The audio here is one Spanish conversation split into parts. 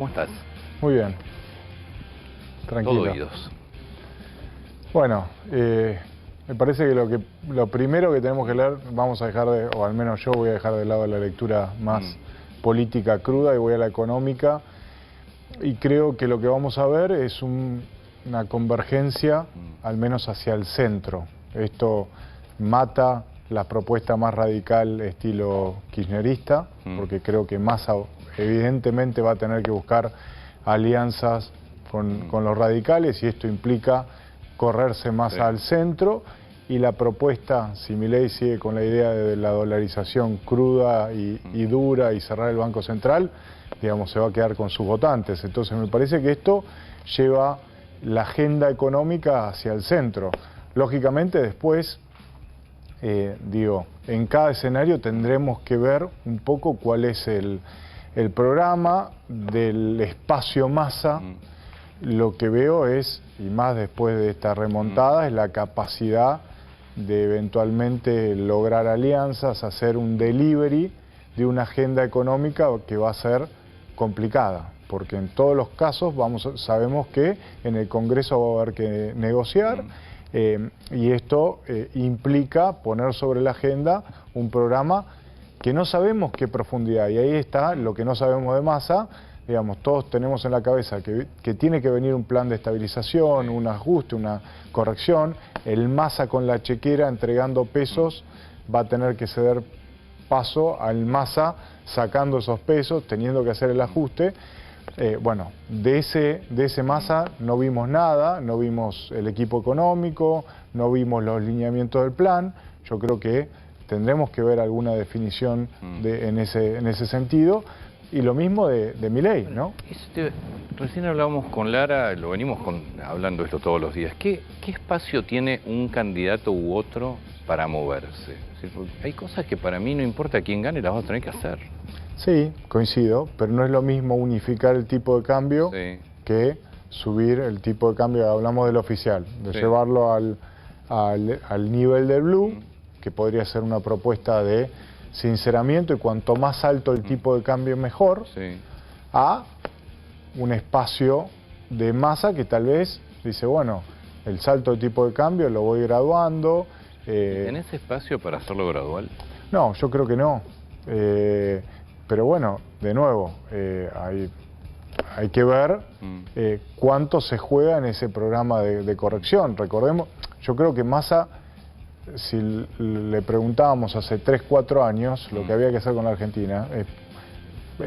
¿Cómo estás? Muy bien. Tranquilo. Todo oídos. Bueno, me parece que lo primero que tenemos que leer, vamos a dejar de, o al menos yo voy a dejar de lado la lectura más política cruda y voy a la económica. Y creo que lo que vamos a ver es una convergencia, al menos hacia el centro. Esto mata la propuesta más radical estilo kirchnerista, porque creo que Massa evidentemente va a tener que buscar alianzas con los radicales y esto implica correrse más al centro, y la propuesta, si Milei sigue con la idea de la dolarización cruda y dura y cerrar el Banco Central, digamos, se va a quedar con sus votantes. Entonces me parece que esto lleva la agenda económica hacia el centro. Lógicamente después, en cada escenario tendremos que ver un poco cuál es el programa del espacio Massa. Lo que veo es, y más después de esta remontada, es la capacidad de eventualmente lograr alianzas, hacer un delivery de una agenda económica que va a ser complicada, porque en todos los casos sabemos que en el Congreso va a haber que negociar, y esto implica poner sobre la agenda un programa que no sabemos qué profundidad, y ahí está lo que no sabemos de Massa. Digamos, todos tenemos en la cabeza que tiene que venir un plan de estabilización, un ajuste, una corrección. El Massa con la chequera entregando pesos va a tener que ceder paso al Massa sacando esos pesos, teniendo que hacer el ajuste. Bueno, de ese Massa no vimos nada, no vimos el equipo económico, no vimos los lineamientos del plan. Yo creo que tendremos que ver alguna definición en ese sentido. Y lo mismo de Milei, ¿no? Recién hablábamos con Lara, lo venimos hablando esto todos los días. ¿Qué espacio tiene un candidato u otro para moverse? Es decir, hay cosas que para mí no importa quién gane, las vamos a tener que hacer. Sí, coincido, pero no es lo mismo unificar el tipo de cambio que subir el tipo de cambio. Hablamos del oficial, de llevarlo al nivel del blue, que podría ser una propuesta de sinceramiento, y cuanto más alto el tipo de cambio mejor, a un espacio de Massa que tal vez dice, bueno, el salto de tipo de cambio lo voy graduando. ¿Tenés espacio para hacerlo gradual? No, yo creo que no. Pero bueno, de nuevo, hay que ver cuánto se juega en ese programa de corrección. Recordemos, yo creo que Massa, si le preguntábamos hace 3, 4 años lo que había que hacer con la Argentina, es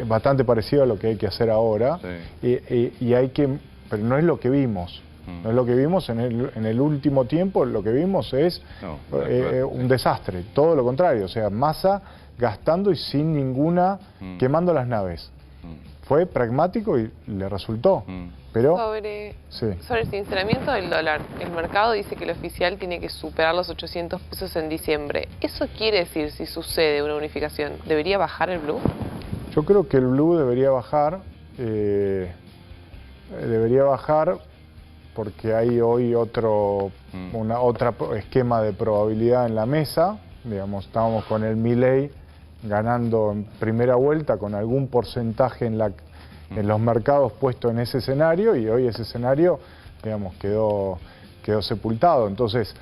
bastante parecido a lo que hay que hacer ahora, y hay que, pero no es lo que vimos. No es lo que vimos en el último tiempo. Lo que vimos es un desastre, todo lo contrario. O sea, Massa gastando y sin ninguna, quemando las naves. Fue pragmático y le resultó. Pero sobre el sinceramiento del dólar, el mercado dice que el oficial tiene que superar los 800 pesos en diciembre. ¿Eso quiere decir, si sucede una unificación, debería bajar el blue? Yo creo que el blue debería bajar. Porque hay hoy otro esquema de probabilidad en la mesa. Digamos, estábamos con el Milei ganando en primera vuelta con algún porcentaje en los mercados puesto en ese escenario, y hoy ese escenario, digamos, quedó sepultado. Entonces,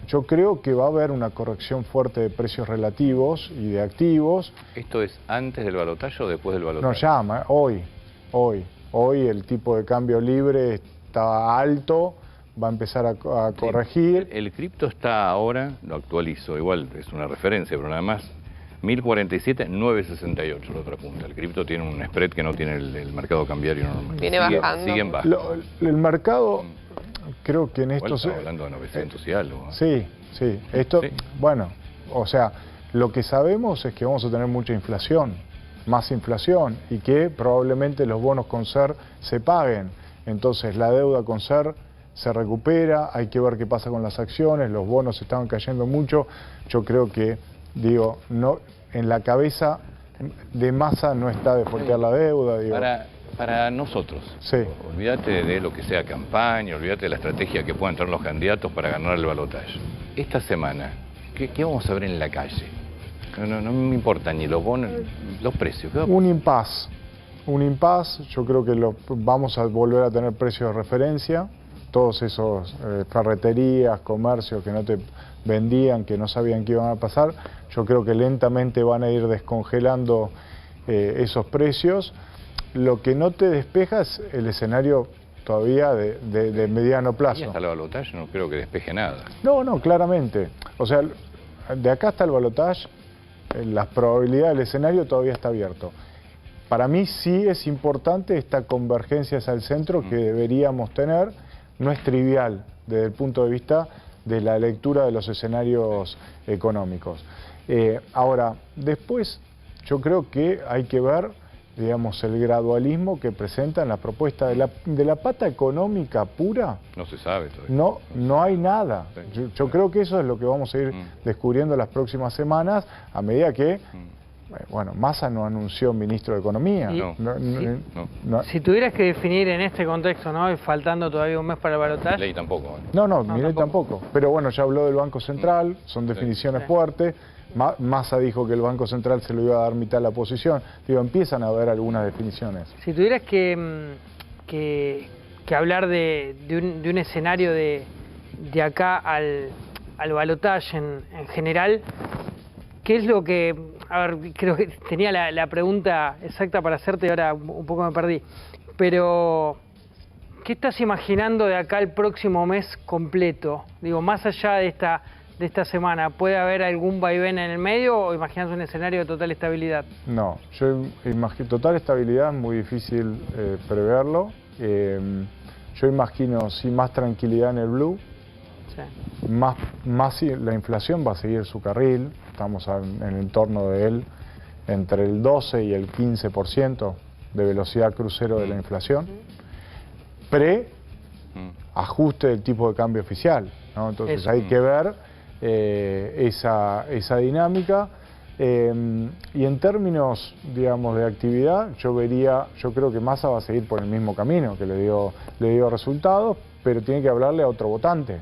yo creo que va a haber una corrección fuerte de precios relativos y de activos. ¿Esto es antes del balotaje o después del balotaje? No, hoy el tipo de cambio libre está alto, va a empezar a corregir. El cripto está ahora, lo actualizo, igual es una referencia, pero nada más, 1047,968 la otra punta. El cripto tiene un spread que no tiene el mercado cambiario normal. Viene bajando. Siguen bajando. El mercado, creo que en estos... Estamos hablando de 900 y algo. Sí. Bueno, o sea, lo que sabemos es que vamos a tener mucha inflación, más inflación, y que probablemente los bonos con SER se paguen. Entonces la deuda con SER se recupera, hay que ver qué pasa con las acciones, los bonos estaban cayendo mucho. Yo creo que, no, en la cabeza de Massa no está de voltear la deuda. Para nosotros, olvídate de lo que sea campaña, olvídate de la estrategia que puedan tener los candidatos para ganar el balotaje. Esta semana, ¿qué vamos a ver en la calle? No me importa ni los bonos, los precios. Un impasse. un impasse. Yo creo que vamos a volver a tener precios de referencia. Todos esos ferreterías, comercios que no te vendían, que no sabían qué iban a pasar, yo creo que lentamente van a ir descongelando esos precios. Lo que no te despeja es el escenario todavía de mediano plazo. Y hasta el balotaje no creo que despeje nada. No, claramente. O sea, de acá hasta el balotaje, las probabilidades del escenario todavía está abierto. Para mí sí es importante esta convergencia hacia el centro que deberíamos tener. No es trivial desde el punto de vista de la lectura de los escenarios económicos. Ahora, después yo creo que hay que ver, digamos, el gradualismo que presentan la propuesta de la pata económica pura. No se sabe todavía. No hay nada. Yo creo que eso es lo que vamos a ir descubriendo las próximas semanas a medida que, bueno, Massa no anunció ministro de Economía. No. Si tuvieras que definir en este contexto, ¿no? Y faltando todavía un mes para el balotaje. Ley tampoco. Milei tampoco. Pero bueno, ya habló del Banco Central, son definiciones fuertes. Massa dijo que el Banco Central se lo iba a dar mitad de la posición. Digo, empiezan a haber algunas definiciones. Si tuvieras que hablar de un escenario de acá al balotaje en general, ¿qué es lo que... A ver, creo que tenía la pregunta exacta para hacerte y ahora un poco me perdí. Pero, ¿qué estás imaginando de acá el próximo mes completo? Digo, más allá de esta semana, ¿puede haber algún vaivén en el medio o imaginas un escenario de total estabilidad? No, yo imagino total estabilidad, es muy difícil preverlo. Yo imagino sí más tranquilidad en el blue, sí. más la inflación va a seguir su carril, estamos en el entorno de él entre el 12 y el 15% de velocidad crucero de la inflación, ajuste del tipo de cambio oficial, ¿no? Entonces hay que ver esa dinámica y en términos, digamos, de actividad, yo creo que Massa va a seguir por el mismo camino que le dio resultados, pero tiene que hablarle a otro votante.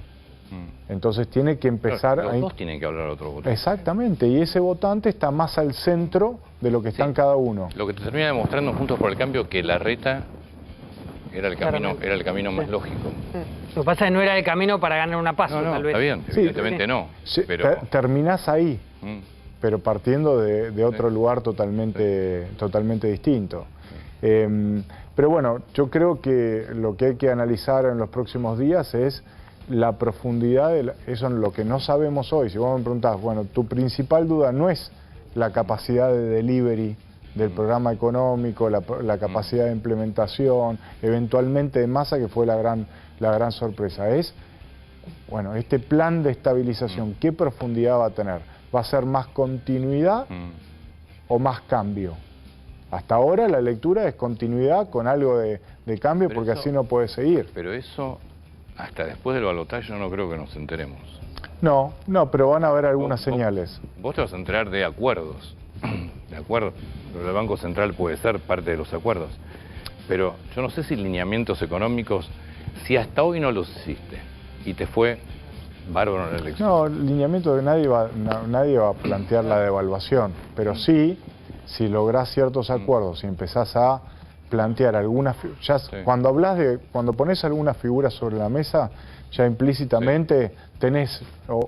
Entonces tiene que empezar los dos tienen que hablar a otro votante. Exactamente, y ese votante está más al centro de lo que están cada uno. Lo que te termina demostrando Juntos por el Cambio que Larreta era el camino más lógico. Lo que pasa es que no era el camino para ganar una PASO, tal vez. Está bien, evidentemente no. Pero terminás ahí, pero partiendo de otro lugar totalmente distinto. Pero bueno, yo creo que lo que hay que analizar en los próximos días es la profundidad, eso es lo que no sabemos hoy. Si vos me preguntás, bueno, tu principal duda no es la capacidad de delivery del programa económico, la capacidad de implementación, eventualmente de Massa, que fue la gran sorpresa, es, bueno, este plan de estabilización, ¿qué profundidad va a tener? ¿Va a ser más continuidad o más cambio? Hasta ahora la lectura es continuidad con algo de cambio, pero porque así no puede seguir. Pero eso, hasta después del balotaje, yo no creo que nos enteremos. No, pero van a haber algunas señales. Vos te vas a enterar de acuerdos, de acuerdo, pero el Banco Central puede ser parte de los acuerdos. Pero yo no sé si lineamientos económicos, si hasta hoy no los hiciste y te fue bárbaro en la elección. No, lineamiento de nadie va a plantear la devaluación, pero sí, si lográs ciertos acuerdos y empezás a plantear algunas, cuando pones algunas figuras sobre la mesa, ya implícitamente tenés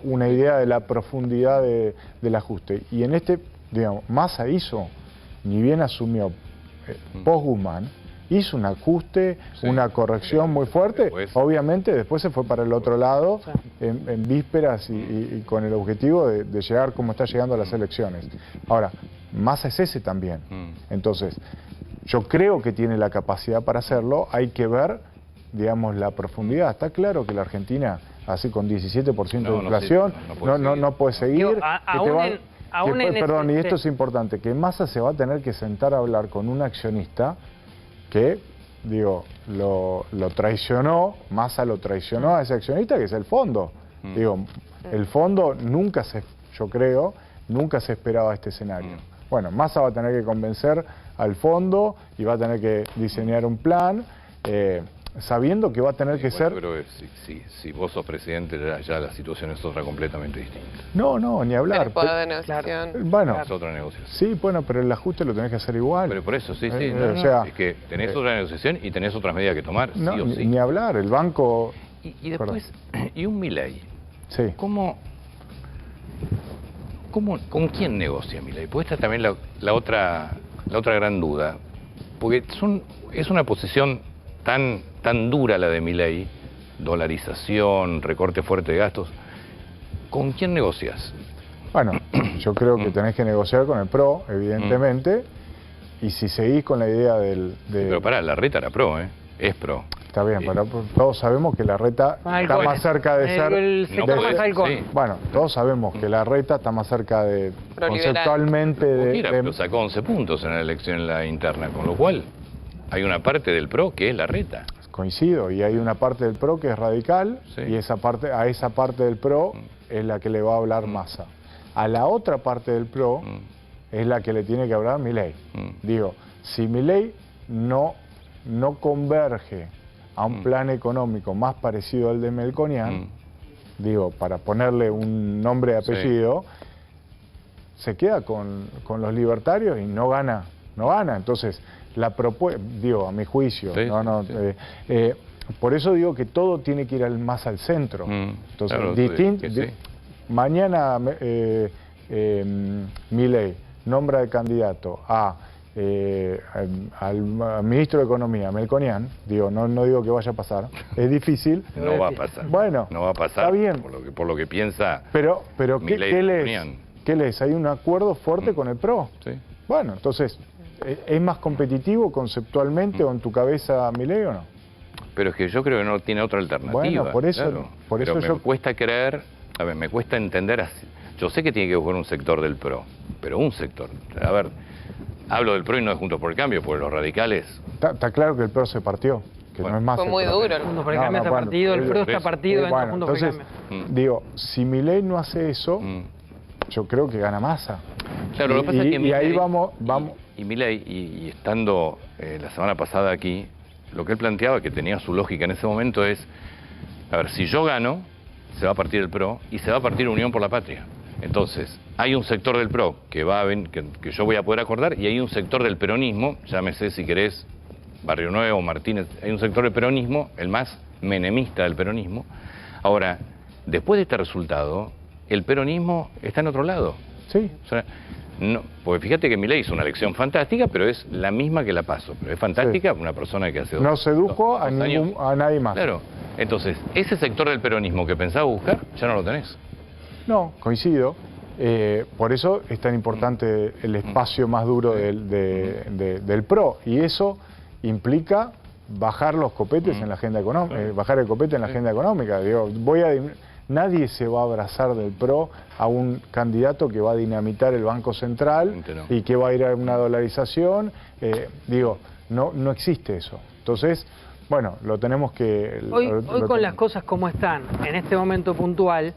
una idea de la profundidad del ajuste. Y en digamos, Massa hizo, ni bien asumió post-Guzmán, hizo un ajuste, una corrección muy fuerte. Obviamente después se fue para el otro lado en vísperas y con el objetivo de llegar como está llegando a las elecciones. Ahora, Massa es ese también. Entonces, yo creo que tiene la capacidad para hacerlo, hay que ver, digamos, la profundidad. Está claro que la Argentina, así con 17% de inflación, no puede seguir. Perdón, y esto es importante, que Massa se va a tener que sentar a hablar con un accionista que, digo, lo traicionó, Massa lo traicionó a ese accionista, que es el fondo. Digo, el fondo yo creo, nunca se esperaba este escenario. Bueno, Massa va a tener que convencer al fondo y va a tener que diseñar un plan. sabiendo que va a tener que ser... Pero si vos sos presidente, ya la situación es otra completamente distinta. No, ni hablar. El poder de negociación. Bueno, Es otra negociación. sí, bueno, pero el ajuste lo tenés que hacer igual. Pero por eso, sí. O sea, es que tenés otra negociación y tenés otras medidas que tomar, no, sí o sí. ni hablar, el banco... Y después, y un Milei. Sí. ¿Con quién negocia Milei? Pues esta es también la otra gran duda. Porque es una posición tan dura la de Milei, dolarización, recorte fuerte de gastos. ¿Con quién negocias? Bueno, yo creo que tenés que negociar con el PRO, evidentemente, y si seguís con la idea Pero pará, la reta era PRO, ¿eh? Es PRO. Está bien, pero todos sabemos que la reta está más cerca de ser... Bueno, todos sabemos que la reta está más cerca de... conceptualmente Pero sacó 11 puntos en la elección en la interna, con lo cual hay una parte del PRO que es la reta. Coincido, y hay una parte del PRO que es radical, Sí. y a esa parte del PRO es la que le va a hablar Massa. A la otra parte del PRO es la que le tiene que hablar Milei. Digo, si Milei no converge a un plan económico más parecido al de Melconian, digo, para ponerle un nombre y apellido, se queda con los libertarios y no gana. Entonces, la propuesta, digo, a mi juicio, por eso digo que todo tiene que ir más al centro. Entonces, claro, mañana Milei nombra de candidato al ministro de Economía, Melconian, digo, no digo que vaya a pasar, es difícil. No va a pasar. Bueno, no va a pasar. Está bien. Por lo que piensa. Pero Milei ¿qué lees? Hay un acuerdo fuerte con el PRO. Sí. Bueno, entonces, ¿es más competitivo conceptualmente o en tu cabeza Milei o no? Pero es que yo creo que no tiene otra alternativa. Bueno, por eso, claro. por eso me cuesta creer, a ver, me cuesta entender así. Yo sé que tiene que buscar un sector del PRO, pero un sector. A ver, hablo del PRO y no de Juntos por el Cambio, porque los radicales... Está claro que el PRO se partió, que no es más... Fue muy duro. Juntos por el Cambio está partido, el PRO está partido dentro de Juntos por el Cambio. Digo, si Milei no hace eso, yo creo que gana Massa. Claro, lo que pasa es que Milei, ahí vamos... Y Milei, y estando la semana pasada aquí, lo que él planteaba, que tenía su lógica en ese momento, es, a ver, si yo gano, se va a partir el PRO y se va a partir Unión por la Patria. Entonces, hay un sector del PRO que yo voy a poder acordar, y hay un sector del peronismo, llámese si querés Barrio Nuevo, Martínez, hay un sector del peronismo, el más menemista del peronismo. Ahora, después de este resultado, el peronismo está en otro lado. Sí. O sea, no, porque fíjate que Milei hizo una elección fantástica, pero es la misma que la PASO. Pero es fantástica una persona que hace no sedujo a nadie más. Claro. Entonces, ese sector del peronismo que pensaba buscar, ya no lo tenés. No, coincido. Por eso es tan importante el espacio más duro del PRO. Y eso implica bajar los copetes en la agenda económica, bajar el copete en la agenda económica. Digo, nadie se va a abrazar del PRO a un candidato que va a dinamitar el Banco Central y que va a ir a una dolarización. No existe eso. Entonces, bueno, lo tenemos que... Hoy con las cosas como están, en este momento puntual,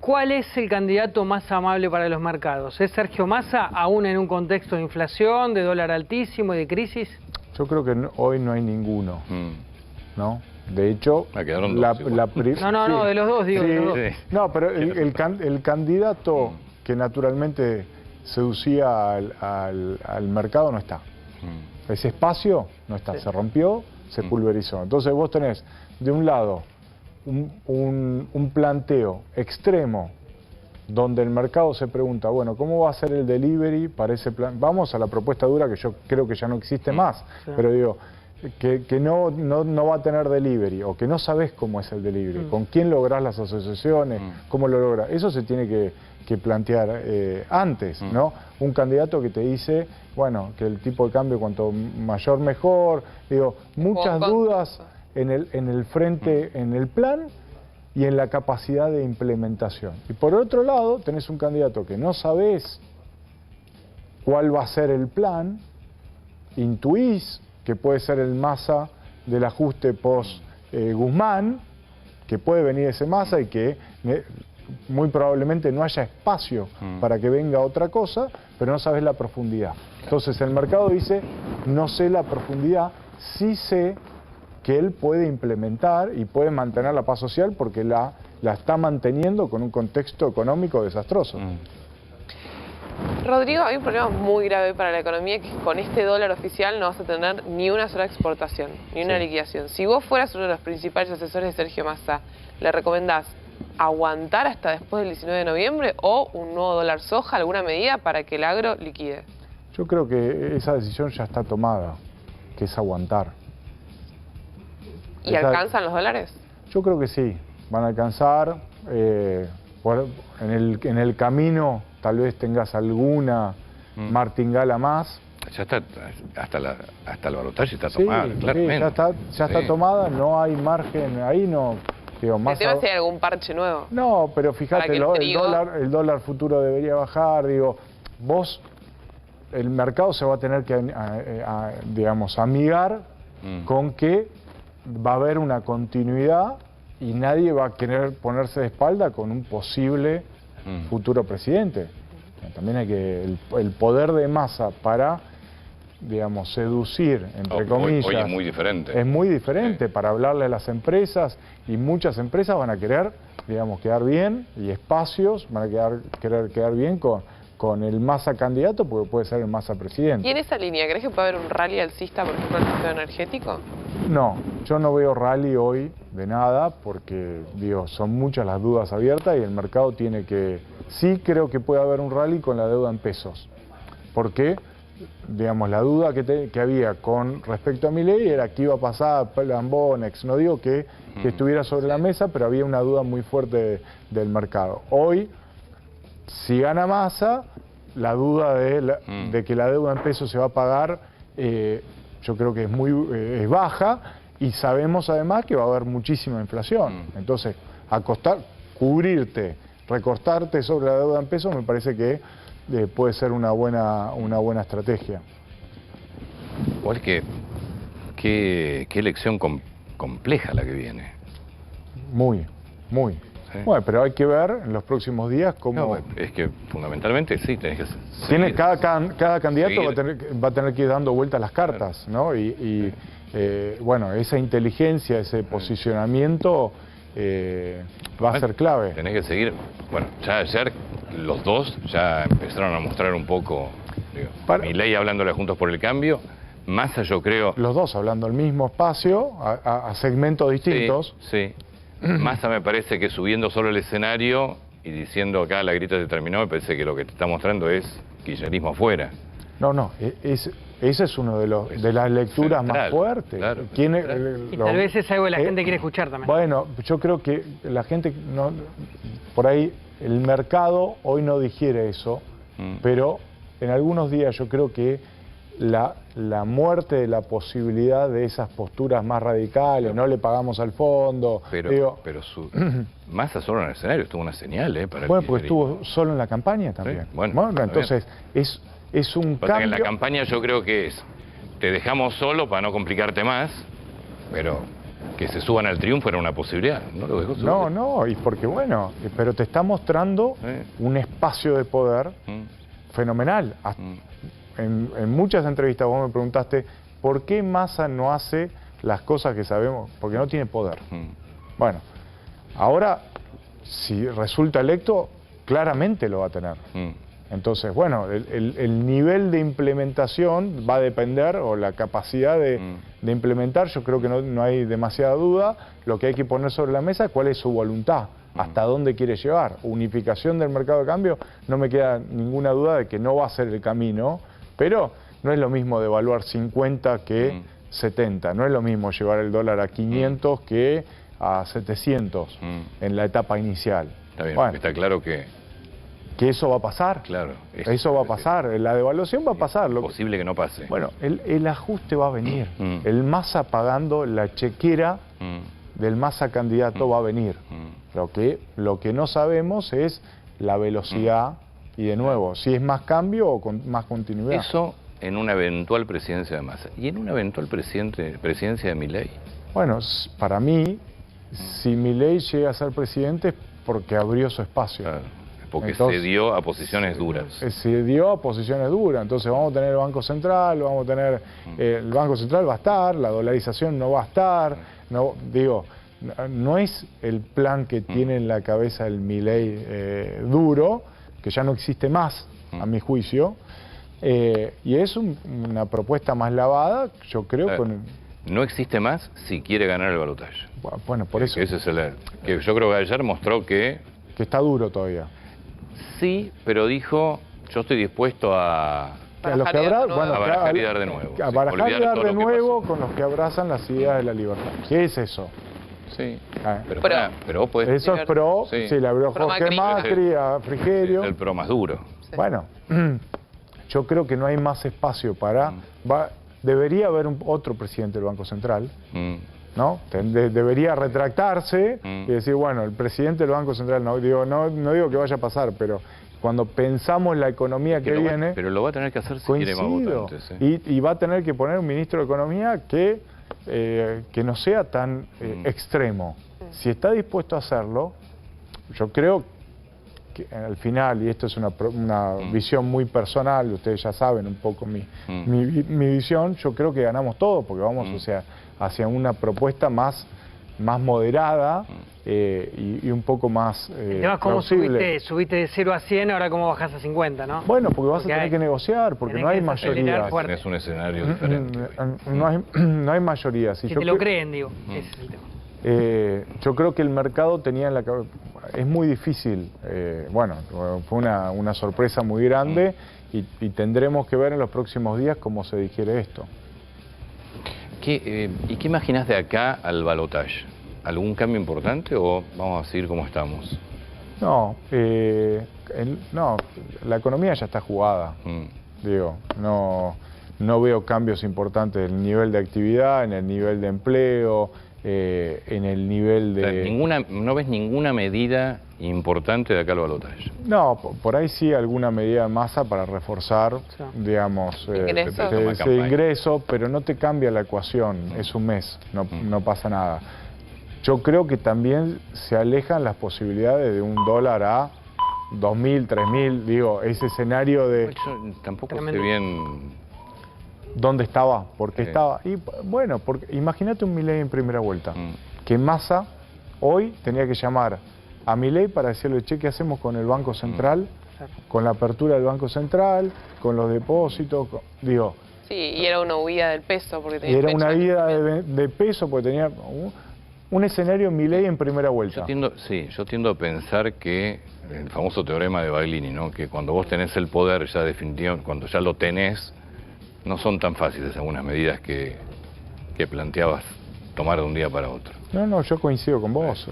¿cuál es el candidato más amable para los mercados? ¿Es Sergio Massa, aún en un contexto de inflación, de dólar altísimo y de crisis? Yo creo que hoy no hay ninguno, ¿no? De hecho, quedaron dos, No, de los dos, digo. Sí, de los dos. No, pero el candidato que naturalmente seducía al mercado no está. Ese espacio no está, se rompió, se pulverizó. Entonces vos tenés, de un lado, un planteo extremo donde el mercado se pregunta, bueno, ¿cómo va a ser el delivery para ese plan? Vamos a la propuesta dura, que yo creo que ya no existe más, pero digo, que no va a tener delivery, o que no sabés cómo es el delivery, con quién lográs las asociaciones, cómo lo lográs. Eso se tiene que plantear antes, ¿no? Un candidato que te dice, bueno, que el tipo de cambio cuanto mayor mejor, digo, muchas dudas en el frente, en el plan y en la capacidad de implementación. Y por otro lado, tenés un candidato que no sabés cuál va a ser el plan, intuís que puede ser el Massa del ajuste post Guzmán, que puede venir ese Massa y que muy probablemente no haya espacio para que venga otra cosa, pero no sabes la profundidad. Entonces el mercado dice, no sé la profundidad, sí sé que él puede implementar y puede mantener la paz social porque la está manteniendo con un contexto económico desastroso. Rodrigo, hay un problema muy grave para la economía, que con este dólar oficial no vas a tener ni una sola exportación, ni una liquidación. Si vos fueras uno de los principales asesores de Sergio Massa, ¿le recomendás aguantar hasta después del 19 de noviembre o un nuevo dólar soja, alguna medida para que el agro liquide? Yo creo que esa decisión ya está tomada, que es aguantar. ¿Y alcanzan los dólares? Yo creo que sí, van a alcanzar. En el camino tal vez tengas alguna martingala más. Ya está, hasta el balotaje está tomada, claramente. Ya está tomada, no hay margen, ahí no... Digo, el tema es si hay algún parche nuevo. No, pero fíjate, el dólar futuro debería bajar, vos, el mercado se va a tener que, digamos, amigar con que va a haber una continuidad y nadie va a querer ponerse de espalda con un posible futuro presidente. También hay que, el poder de Massa para, digamos, seducir, entre comillas. Hoy es muy diferente. Es muy diferente para hablarle a las empresas, y muchas empresas van a querer, digamos, quedar bien, y espacios van a querer quedar bien con el Massa candidato, porque puede ser el Massa presidente. ¿Y en esa línea crees que puede haber un rally alcista, por ejemplo, en el sector energético? No, yo no veo rally hoy de nada, porque, son muchas las dudas abiertas y el mercado tiene que... Sí creo que puede haber un rally con la deuda en pesos. ¿Por qué? Digamos, la duda que había con respecto a Milei era que iba a pasar Plan Bonex. No digo que estuviera sobre la mesa, pero había una duda muy fuerte del mercado. Hoy, si gana Massa, la duda de que la deuda en pesos se va a pagar, yo creo que es baja, y sabemos además que va a haber muchísima inflación. Entonces, cubrirte, recortarte sobre la deuda en pesos, me parece que puede ser una buena estrategia. Igual qué elección compleja la que viene. Muy. ¿Sí? Bueno, pero hay que ver en los próximos días cómo... No, es que fundamentalmente sí, tenés que cada candidato va a tener que ir dando vueltas las cartas, ¿no? Bueno, esa inteligencia, ese posicionamiento va a ser clave. Tenés que seguir. Bueno, ya ayer los dos ya empezaron a mostrar un poco, Milei hablándole a Juntos por el Cambio, Massa yo creo... Los dos hablando al mismo espacio, a segmentos distintos. Sí. Massa me parece que subiendo solo el escenario y diciendo acá la grita se terminó, me parece que lo que te está mostrando es kirchnerismo afuera. No, ese es uno de las lecturas más fuertes. Claro, y tal vez es algo que la gente quiere escuchar también. Bueno, yo creo que la gente, por ahí, el mercado hoy no digiere eso, pero en algunos días yo creo que la muerte de la posibilidad de esas posturas más radicales, no le pagamos al fondo... Pero Massa solo en el escenario estuvo una señal, para bueno, porque estuvo solo en la campaña también. Sí, bueno, entonces es un cambio... En la campaña yo creo que te dejamos solo para no complicarte más, pero que se suban al triunfo era una posibilidad. No lo dejó subir. No, y porque pero te está mostrando un espacio de poder fenomenal. En muchas entrevistas vos me preguntaste ¿por qué Massa no hace las cosas que sabemos? Porque no tiene poder. Bueno, ahora si resulta electo, claramente lo va a tener. Entonces, bueno, el nivel de implementación va a depender, o la capacidad de implementar, yo creo que no hay demasiada duda. Lo que hay que poner sobre la mesa es cuál es su voluntad, hasta dónde quiere llevar. Unificación del mercado de cambio, no me queda ninguna duda de que no va a ser el camino, pero no es lo mismo devaluar 50 que 70, no es lo mismo llevar el dólar a 500 que a 700 en la etapa inicial. Está bien, bueno, está claro que eso va a pasar. Claro. Eso va a pasar, la devaluación va a pasar. Es posible que no pase. Bueno, el ajuste va a venir. El Massa pagando la chequera del Massa candidato va a venir. Lo que no sabemos es la velocidad y, de nuevo, si es más cambio o más continuidad. Eso en una eventual presidencia de Massa. ¿Y en una eventual presidencia de Milei? Bueno, para mí, si Milei llega a ser presidente es porque abrió su espacio. Claro. porque Entonces, se dio a posiciones duras. Se dio a posiciones duras, entonces vamos a tener el Banco Central, vamos a tener, el Banco Central va a estar, la dolarización no va a estar, no, digo, no es el plan que tiene en la cabeza el Milei duro, que ya no existe más, a mi juicio, y es una propuesta más lavada, yo creo, no existe más si quiere ganar el balotaje. Bueno, por eso. Ese es que yo creo que ayer mostró que está duro todavía. Sí, pero dijo, yo estoy dispuesto a barajar y dar de nuevo. A barajar y dar de nuevo con los que abrazan las ideas de la libertad. ¿Qué es eso? Sí, pero vos podés... Eso es pro, sí, la abrió Jorge Macri, a Frigerio. Es el pro más duro. Sí. Bueno, yo creo que no hay más espacio para... Debería haber otro presidente del Banco Central, ¿no? Debería retractarse y decir, bueno, el presidente del Banco Central, no digo que vaya a pasar, pero cuando pensamos la economía que viene... Pero lo va a tener que hacer si quiere más votantes. Y va a tener que poner un ministro de Economía que no sea tan extremo. Si está dispuesto a hacerlo, yo creo que al final, y esto es una visión muy personal, ustedes ya saben un poco mi visión, yo creo que ganamos todo, porque vamos hacia una propuesta más moderada y un poco más Además, ¿cómo subiste de 0 a 100, ahora cómo bajás a 50, no? Bueno, porque vas a tener que negociar, porque no hay mayoría. Es un escenario diferente. No hay mayoría. Si te lo creen, digo, ese es el tema. Yo creo que el mercado tenía en la cabeza... Es muy difícil, bueno, fue una sorpresa muy grande y tendremos que ver en los próximos días cómo se digiere esto. ¿Y qué imaginás de acá al balotaje? ¿Algún cambio importante o vamos a seguir como estamos? No, la economía ya está jugada. Digo, no veo cambios importantes en el nivel de actividad, en el nivel de empleo, en el nivel de... ¿No ves ninguna medida importante de acá al balotaje? No, por ahí sí alguna medida de masa para reforzar, digamos, ese ingreso, pero no te cambia la ecuación, es un mes, no pasa nada. Yo creo que también se alejan las posibilidades de un dólar a 2.000, 3.000, digo, ese escenario de... Yo tampoco sé bien... ¿Dónde estaba? ¿Por qué estaba? Y bueno, imagínate un Milei en primera vuelta, que Massa hoy tenía que llamar a Milei para decirle, che, ¿qué hacemos con el Banco Central? Con la apertura del Banco Central, con los depósitos, digo... Sí, y era una huida del peso. Porque tenía era una huida de peso porque tenía un escenario Milei en primera vuelta. Yo tiendo a pensar que el famoso teorema de Baglini, ¿no? Que cuando vos tenés el poder ya definitivo, cuando ya lo tenés, no son tan fáciles algunas medidas que planteabas tomar de un día para otro. No, yo coincido con vos.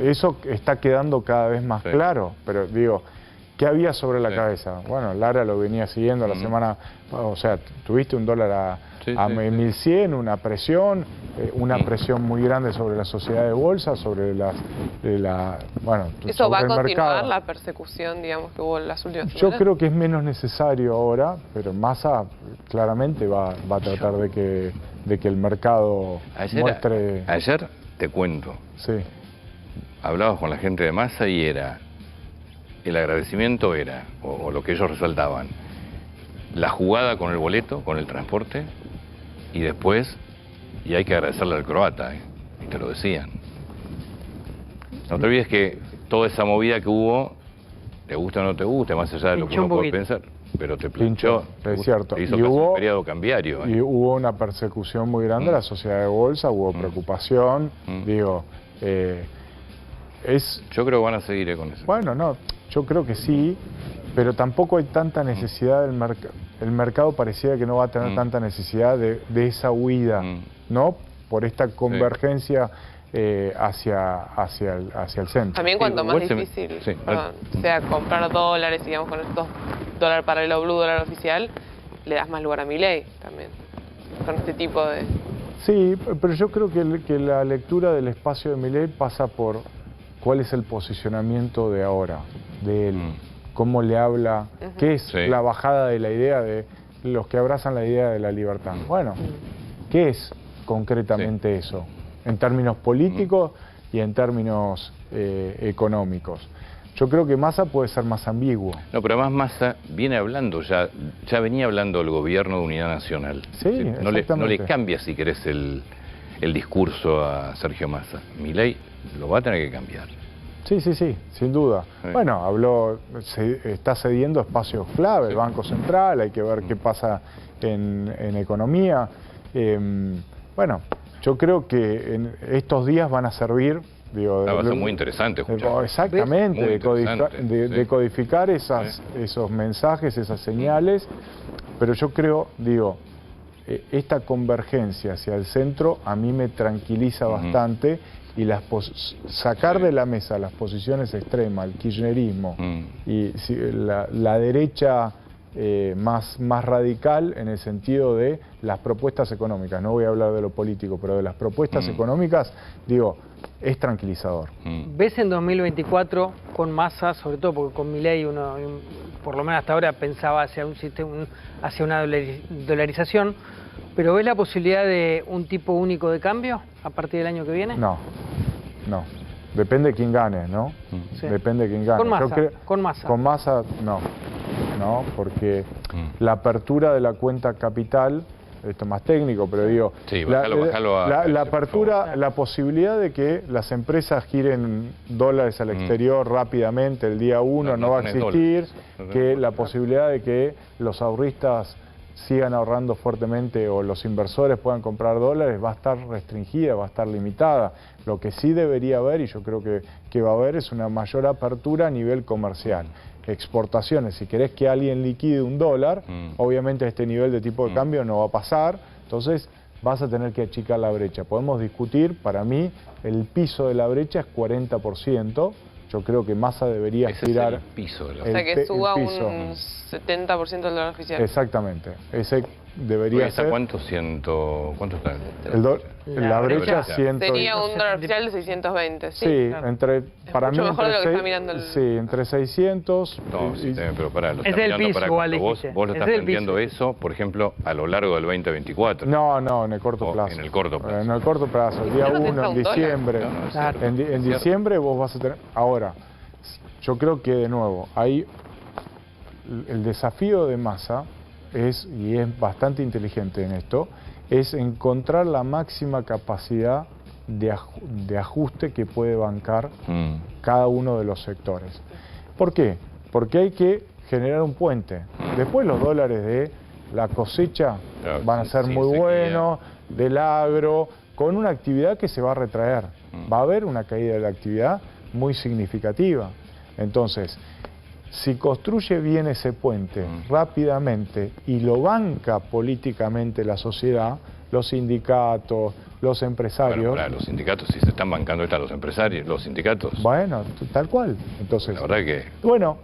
Eso está quedando cada vez más claro, pero digo, ¿qué había sobre la cabeza? Bueno, Lara lo venía siguiendo la semana, o sea, tuviste un dólar a 1.100, una presión muy grande sobre la sociedad de bolsa, sobre ¿Eso va a continuar la persecución, digamos, que hubo en las últimas semanas? Yo creo que es menos necesario ahora, pero Massa claramente va a tratar de que el mercado muestre... Ayer, te cuento, hablabas con la gente de Massa y el agradecimiento era, o lo que ellos resaltaban, la jugada con el boleto, con el transporte, y después, y hay que agradecerle al croata, y te lo decían. No te olvides que toda esa movida que hubo, te gusta o no te gusta, más allá de lo que uno puede pensar, pero te pinchó, es cierto. Te hizo casi un periodo cambiario. Y hubo una persecución muy grande de la sociedad de bolsa, hubo preocupación, digo... Yo creo que van a seguir con eso. Bueno, no, yo creo que sí, pero tampoco hay tanta necesidad del mercado. El mercado parecía que no va a tener tanta necesidad de esa huida, ¿no? Por esta convergencia hacia el centro. También cuanto más difícil sea comprar dólares, digamos, con estos dólar paralelo blue, dólar oficial, le das más lugar a Milei también, con este tipo de... Sí, pero yo creo que la lectura del espacio de Milei pasa por cuál es el posicionamiento de ahora, de él, cómo le habla, qué es la bajada de la idea de los que abrazan la idea de la libertad. Bueno, ¿qué es concretamente eso? En términos políticos y en términos económicos. Yo creo que Massa puede ser más ambiguo. No, pero además Massa viene hablando, ya venía hablando el gobierno de unidad nacional. Sí, no le exactamente. cambia, si querés, el discurso a Sergio Massa. Milei lo va a tener que cambiar. Sí, sin duda. Sí. Bueno, está cediendo espacios clave, el Banco Central, hay que ver qué pasa en economía. Bueno, yo creo que estos días van a servir. Digo, Va a ser muy interesante escuchar. Exactamente, Muy interesante, de sí. codificar esos mensajes, esas señales, pero yo creo, esta convergencia hacia el centro a mí me tranquiliza bastante, y sacar de la mesa las posiciones extremas, el kirchnerismo y la derecha más radical en el sentido de las propuestas económicas. No voy a hablar de lo político, pero de las propuestas económicas, es tranquilizador. ¿Ves en 2024 con Massa, sobre todo porque con Milei uno, por lo menos hasta ahora, pensaba hacia un sistema, hacia una dolarización, pero ves la posibilidad de un tipo único de cambio a partir del año que viene? No. Depende de quién gane, ¿no? Sí. Depende de quién gane. Con Massa. Con Massa, no, porque la apertura de la cuenta capital, esto es más técnico, pero sí, bájalo la apertura, la posibilidad de que las empresas giren dólares al exterior rápidamente el día 1 no va a existir, que la posibilidad de que los ahorristas sigan ahorrando fuertemente o los inversores puedan comprar dólares va a estar restringida, va a estar limitada. Lo que sí debería haber, y yo creo que va a haber, es una mayor apertura a nivel comercial. Exportaciones, si querés que alguien liquide un dólar, obviamente este nivel de tipo de cambio no va a pasar, entonces vas a tener que achicar la brecha. Podemos discutir, para mí, el piso de la brecha es 40%, yo creo que Massa debería aspirar... Es el piso de la O sea, que suba piso. un 70% del dólar oficial. Exactamente, ese debería ser... ¿Cuánto está? La brecha 100... Sería un dólar oficial de 620, sí. Sí, Claro. para mí mucho mejor de lo que está mirando el... Sí, entre 600... No, pero pará, lo es está el mirando piso, para igual cuando dijiste. vos lo Es estás el planteando piso. eso, por ejemplo, a lo largo del 2024. No, en el corto O plazo. en el corto plazo. En el corto plazo, el día Pero no 1, en te está un diciembre. dólar. No, es Claro. En diciembre vos vas a tener... Ahora, yo creo que de nuevo, el desafío de Massa y es bastante inteligente en esto, es encontrar la máxima capacidad de ajuste que puede bancar cada uno de los sectores. ¿Por qué? Porque hay que generar un puente. Después los dólares de la cosecha van a ser muy buenos, del agro, con una actividad que se va a retraer. Va a haber una caída de la actividad muy significativa. Entonces, si construye bien ese puente rápidamente y lo banca políticamente la sociedad, los sindicatos, los empresarios... Bueno, los sindicatos, si se están bancando, están los empresarios, los sindicatos. Bueno, tal cual. Entonces, la verdad que... Bueno,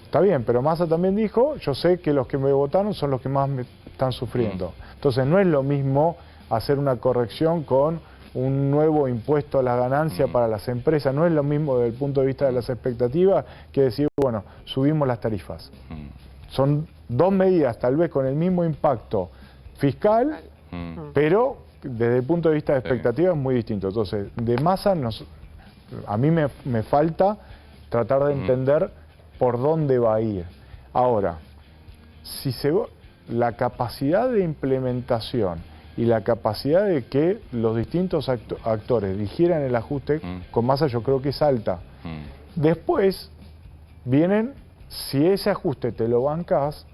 está bien, pero Massa también dijo, yo sé que los que me votaron son los que más me están sufriendo. Entonces no es lo mismo hacer una corrección con un nuevo impuesto a la ganancia para las empresas, no es lo mismo desde el punto de vista de las expectativas que decir, bueno, subimos las tarifas. Son dos medidas tal vez con el mismo impacto fiscal, pero desde el punto de vista de expectativas es muy distinto. Entonces, de Massa a mí me falta tratar de entender por dónde va a ir. Ahora, la capacidad de implementación y la capacidad de que los distintos actores digieran el ajuste con Massa yo creo que es alta. Después vienen, si ese ajuste te lo bancas,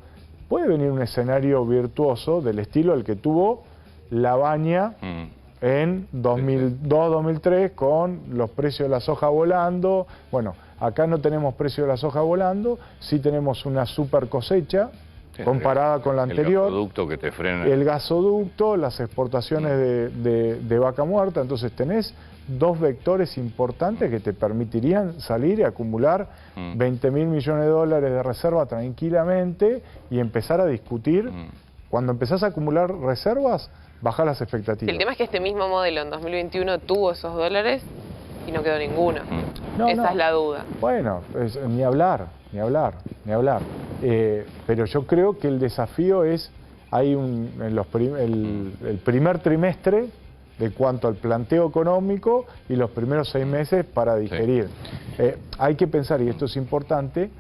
puede venir un escenario virtuoso del estilo al que tuvo Labaña en 2002-2003 con los precios de la soja volando. Bueno, acá no tenemos precio de la soja volando, sí tenemos una super cosecha comparada con la anterior. El gasoducto que te frena. El gasoducto, las exportaciones de vaca muerta. Entonces tenés dos vectores importantes que te permitirían salir y acumular 20.000 millones de dólares de reserva tranquilamente y empezar a discutir. Cuando empezás a acumular reservas, bajar las expectativas. El tema es que este mismo modelo en 2021 tuvo esos dólares y no quedó ninguno. Esa es la duda. Bueno, ni hablar. Pero yo creo que el desafío es, el primer trimestre de cuanto al planteo económico y los primeros 6 meses para digerir. Hay que pensar, y esto es importante,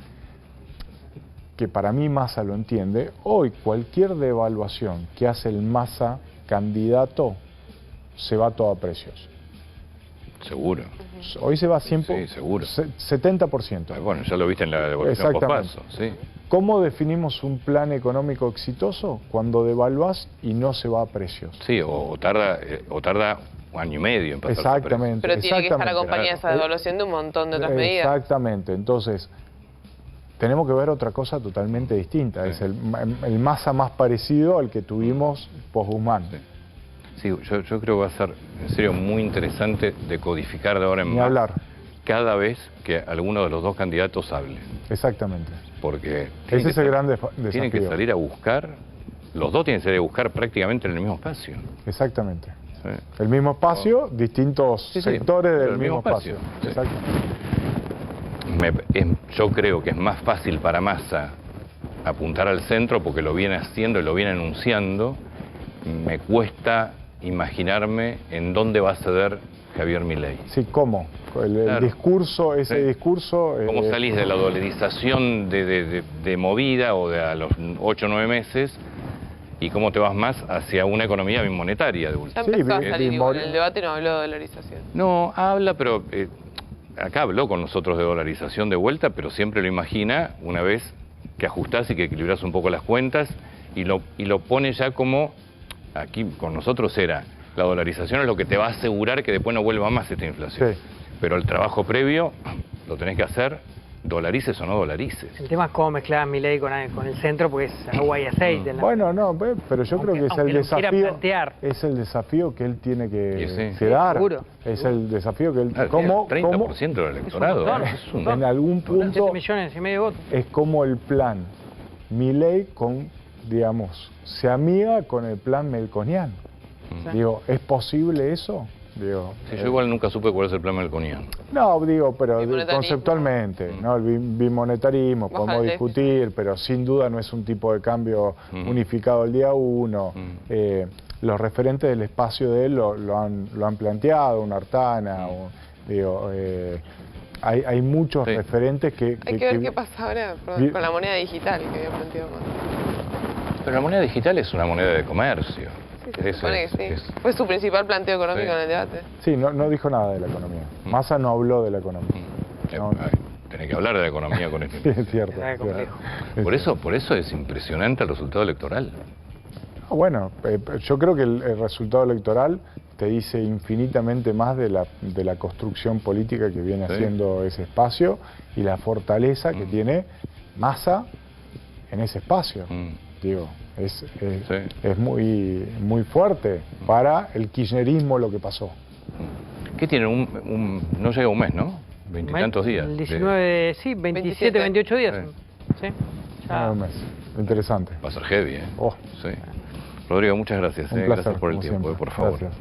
que para mí Massa lo entiende, hoy cualquier devaluación que hace el Massa candidato se va todo a precios. Seguro. Hoy se va 100%, Sí, seguro. 70%. Bueno, ya lo viste en la devolución pospaso, sí. ¿Cómo definimos un plan económico exitoso? Cuando devaluás y no se va a precios. Sí, o tarda 1 año y medio en pasar. Exactamente. Pero tiene que estar exactamente. acompañada esa devaluación de un montón de otras medidas. Exactamente. Entonces, tenemos que ver otra cosa totalmente distinta. Sí. Es el Massa más parecido al que tuvimos post-Guzmán. Sí, yo creo que va a ser, en serio, muy interesante decodificar de ahora en Ni más hablar. cada vez que alguno de los dos candidatos hable. Exactamente. Porque Ese es el gran desafío. tienen que salir a buscar, los dos tienen que salir a buscar prácticamente en el mismo espacio. Exactamente. Sí. El mismo espacio, distintos Sí, sectores pero del el mismo mismo espacio. espacio. Sí. Exactamente. Yo creo que es más fácil para Massa apuntar al centro porque lo viene haciendo y lo viene anunciando. Me cuesta imaginarme en dónde va a ceder Javier Milei. Sí, ¿cómo? El Claro. discurso, ese Sí. discurso... ¿Cómo salís de la dolarización de movida o de a los 8 o 9 meses y cómo te vas más hacia una economía bimonetaria de Ya última? Sí, empezó a vi- salir vi- igual. El debate no habló de dolarización. No, habla, pero acá habló con nosotros de dolarización de vuelta, pero siempre lo imagina una vez que ajustás y que equilibrás un poco las cuentas y lo pone ya como, aquí con nosotros era, la dolarización es lo que te va a asegurar que después no vuelva más esta inflación. Sí. Pero el trabajo previo lo tenés que hacer, dolarices o no dolarices. El tema es cómo mezclar Milei con el centro, porque es agua y aceite. ¿no? Bueno, no, pero yo creo que es el aunque lo quiera desafío. plantear. Es el desafío que él tiene que, Sí, sí. que dar. seguro. Es el desafío que él. Claro, ¿Cómo, tiene 30% del electorado. montón, Es un- en algún 7 punto millones y medio de votos. es como el plan Milei digamos, se amiga con el plan melconiano? Digo, ¿es posible eso? Digo, Sí, yo igual nunca supe cuál es el plan melconiano. no, digo, pero Bimonetarismo. conceptualmente, ¿no? El bimonetarismo, Baja podemos el discutir, pero sin duda no es un tipo de cambio unificado el día uno. Los referentes del espacio de él lo han planteado, un Artana, hay muchos Sí. referentes que... Hay que ver qué pasa ahora Vi- con la moneda digital que había planteado más. Pero la moneda digital es una moneda de comercio. Sí, se Eso supone es- que sí. es- Fue su principal planteo económico Sí. en el debate. Sí, no dijo nada de la economía. Massa no habló de la economía. No. Tenés que hablar de la economía con Sí, este. es cierto. Era es cierto. complejo. Es Por cierto. eso es impresionante el resultado electoral. Bueno, yo creo que el resultado electoral te dice infinitamente más de la construcción política que viene Sí. haciendo ese espacio y la fortaleza que tiene Massa en ese espacio. Digo, es muy, muy fuerte para el kirchnerismo lo que pasó. ¿Qué tiene? No llega un mes, ¿no? 20 y tantos días. El 19, sí, 27, 28 días. Sí. Ah, un mes. Interesante. Va a ser heavy, ¿eh? Oh. Sí. Rodrigo, muchas gracias. Un placer, Gracias por el como tiempo, siempre. por favor. Gracias.